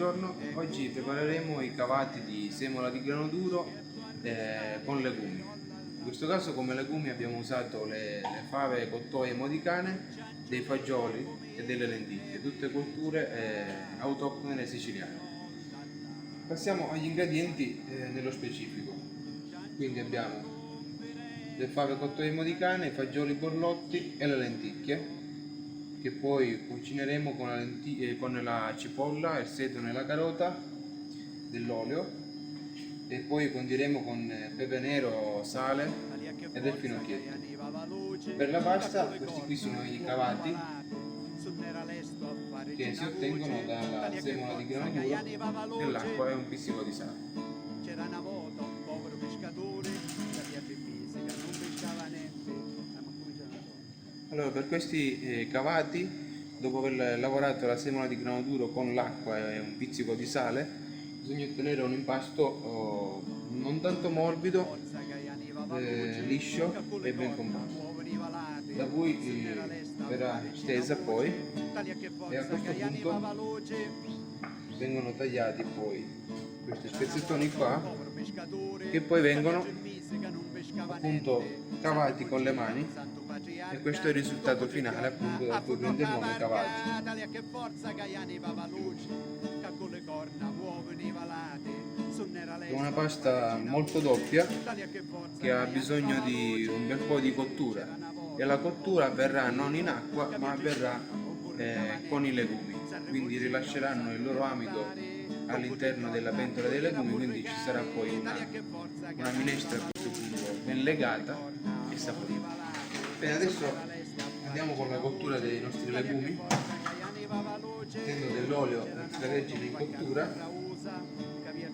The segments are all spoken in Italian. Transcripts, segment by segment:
buongiorno. Oggi prepareremo i cavati di semola di grano duro con legumi. In questo caso come legumi abbiamo usato le fave cottoie modicane, dei fagioli e delle lenticchie, tutte colture autoctone siciliane. Passiamo agli ingredienti nello specifico. Quindi abbiamo le fave cottoie modicane, i fagioli borlotti e le lenticchie, che poi cucineremo con la cipolla, il sedano e la carota, dell'olio, e poi condiremo con pepe nero, sale e del finocchietto. Per la pasta questi qui sono i cavati che si ottengono dalla semola di grano duro, dell'acqua e un pizzico di sale. C'era una volta un povero pescatore che viaggia in fisica, non pescava niente. Allora, per questi cavati, dopo aver lavorato la semola di grano duro con l'acqua e un pizzico di sale, bisogna ottenere un impasto non tanto morbido, liscio e ben compatto. Da cui verrà stesa poi, e a questo punto vengono tagliati poi questi spezzettoni qua, che poi vengono appunto cavati con le mani, e questo è il risultato finale, appunto, da cui prende il nome cavati. È una pasta molto doppia che ha bisogno di un bel po' di cottura, e la cottura avverrà non in acqua ma avverrà con i legumi, quindi rilasceranno il loro amido all'interno della pentola dei legumi, quindi ci sarà poi una minestra a questo punto ben legata e saporita. Bene, adesso andiamo con la cottura dei nostri legumi, mettendo dell'olio extravergine in cottura,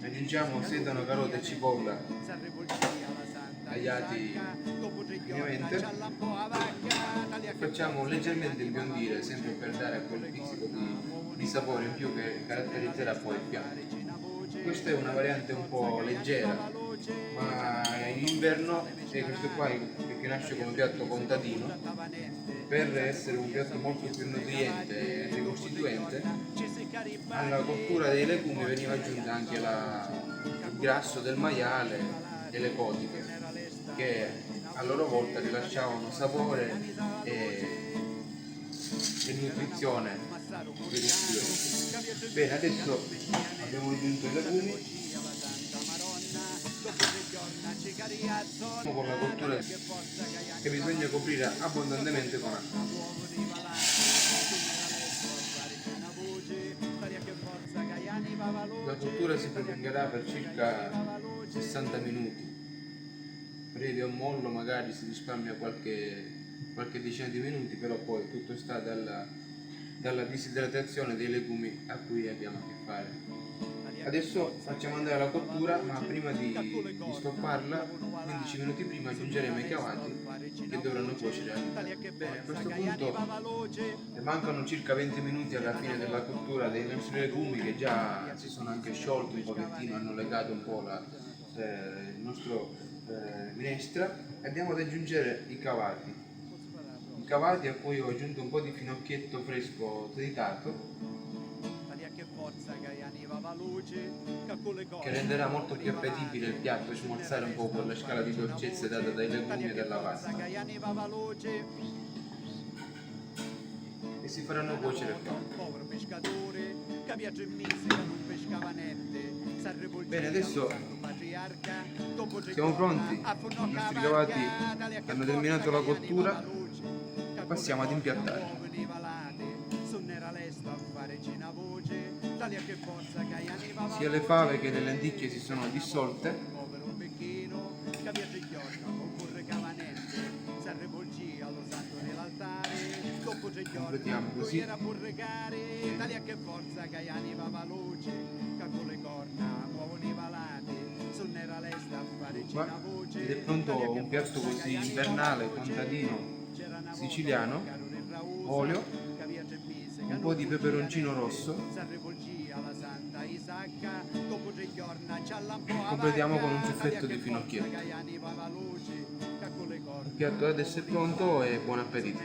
aggiungiamo sedano, carota e cipolla tagliati finemente, facciamo leggermente imbiondire, sempre per dare quel pizzico di sapore in più che caratterizzerà poi il piatto. Questa è una variante un po' leggera, ma in inverno è questo qua che nasce come piatto contadino, per essere un piatto molto più nutriente e ricostituente. Alla cottura dei legumi veniva aggiunta anche il grasso del maiale e le codiche, che a loro volta rilasciavano sapore e nutrizione per il cliente. Bene, adesso abbiamo aggiunto i legumi con la cottura, che bisogna coprire abbondantemente con acqua. La cottura si prolungherà per circa 60 minuti. Previo ammollo magari si risparmia qualche decina di minuti, però poi tutto sta dalla disidratazione dei legumi a cui abbiamo a che fare. Adesso facciamo andare la cottura, ma prima di stopparla, 15 minuti prima, aggiungeremo i cavati che dovranno cuocere a lungo. Bene, a questo punto mancano circa 20 minuti alla fine della cottura dei nostri legumi, che già si sono anche sciolti un pochettino, hanno legato un po' il nostro minestra, e andiamo ad aggiungere i cavati a cui ho aggiunto un po' di finocchietto fresco tritato, che renderà molto più appetibile il piatto e smorzare un po' quella scala di dolcezza data dai legumi e dalla pasta, e si faranno cuocere qua. Bene, adesso siamo pronti, i nostri cavati hanno terminato la cottura, passiamo ad impiattare. Sia le fave che le lenticchie si sono dissolte. Completiamo così. Qua, ed è pronto un piatto così invernale, contadino, siciliano. Olio, un po' di peperoncino rosso, completiamo con un ciuffetto di finocchietto. Il piatto adesso è pronto e buon appetito.